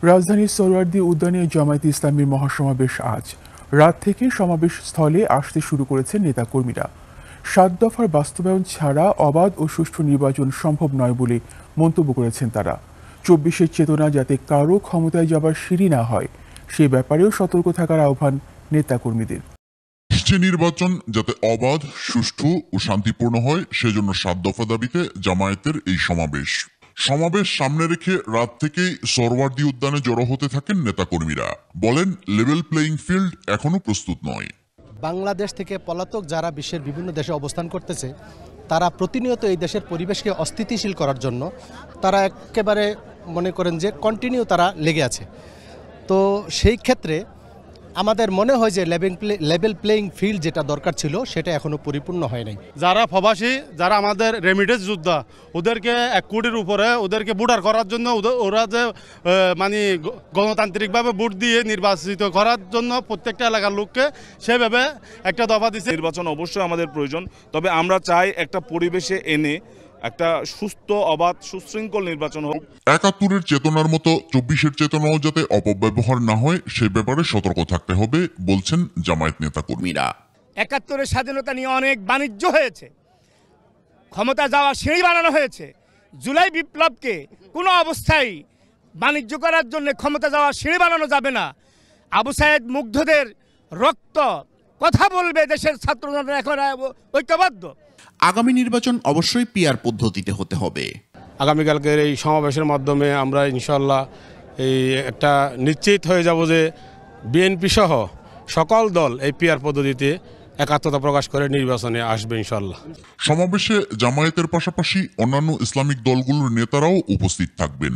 রাজধানীর সোহরাওয়ার্দী উদ্যানে জামায়াতে ইসলামীর মহাসমাবেশ আজ রাত থেকে সমাবেশ স্থলে আসতে শুরু করেছেন নেতাকর্মীরা। ৭ দফার বাস্তবায়ন ছাড়া অবাধ ও সুষ্ঠু নির্বাচন সম্ভব নয় বলে মন্তব্য করেছেন তারা। ২৪-এর চেতনা যাতে কারো ক্ষমতায় যাবার সিঁড়ি না হয় সে ব্যাপারেও সতর্ক থাকার আহ্বান নেতাকর্মীদের। নির্বাচন যাতে অবাধ, সুষ্ঠু ও শান্তিপূর্ণ হয় সেজন্য ৭ দফা দাবিতে জামায়াতের এই সমাবেশ সামনে রেখে রাত থেকেই সোহরাওয়ার্দী উদ্যানে জড়ো হতে থাকেন নেতাকর্মীরা। বলেন, লেভেল প্লেইং ফিল্ড এখনো প্রস্তুত নয়। বাংলাদেশ থেকে পলাতক যারা বিশ্বের বিভিন্ন দেশে অবস্থান করতেছে তারা প্রতিনিয়ত এই দেশের পরিবেশকে অস্থিতিশীল করার জন্য তারা একেবারে মনে করেন যে কন্টিনিউ তারা লেগে আছে। তো সেই ক্ষেত্রে আমাদের মনে হয় যে লেভেল প্লেইং ফিল্ড যেটা দরকার ছিল সেটা এখনো পরিপূর্ণ হয় নাই। যারা প্রবাসী, যারা আমাদের রেমিটেন্স যোদ্ধা, ওদেরকে ১ কোটির উপরে ওদেরকে ভোটার করার জন্য ওরা যে মানে গণতান্ত্রিকভাবে ভোট দিয়ে নির্বাচিত করার জন্য প্রত্যেকটা এলাকার লোককে সেভাবে একটা দফা দিচ্ছে। নির্বাচন অবশ্যই আমাদের প্রয়োজন, তবে আমরা চাই একটা পরিবেশে এনে একটা সুস্থ, অবাধ, সুশৃঙ্খল নির্বাচন হোক। ৭১-এর চেতনার মতো ২৪-এর চেতনাও যাতে অপব্যবহার না হয় সে ব্যাপারে সতর্ক থাকতে হবে বলছেন জামায়াত নেতাকর্মীরা। ৭১-এর স্বাধীনতা নিয়ে অনেক বাণিজ্য হয়েছে, ক্ষমতা যাওয়া সিঁড়ি বানানো হয়েছে। জুলাই বিপ্লবকে কোনো অবস্থায় বাণিজ্য করার জন্য ক্ষমতা যাওয়া সিঁড়ি বানানো যাবে না। আবু সায়েদ মুগ্ধদের রক্ত কথা বলবে দেশের ছাত্রজনরা এখন ঐক্যবদ্ধ। আগামী নির্বাচন অবশ্যই পিআর পদ্ধতিতে হতে হবে। আগামীকালকের এই সমাবেশের মাধ্যমে আমরা ইনশাল্লাহ এই একটা নিশ্চিত হয়ে যাব যে বিএনপি সহ সকল দল এই পিআর পদ্ধতিতে একাত্মতা প্রকাশ করে নির্বাচনে আসবে ইনশাল্লাহ। সমাবেশে জামায়াতের পাশাপাশি অন্যান্য ইসলামিক দলগুলোর নেতারাও উপস্থিত থাকবেন।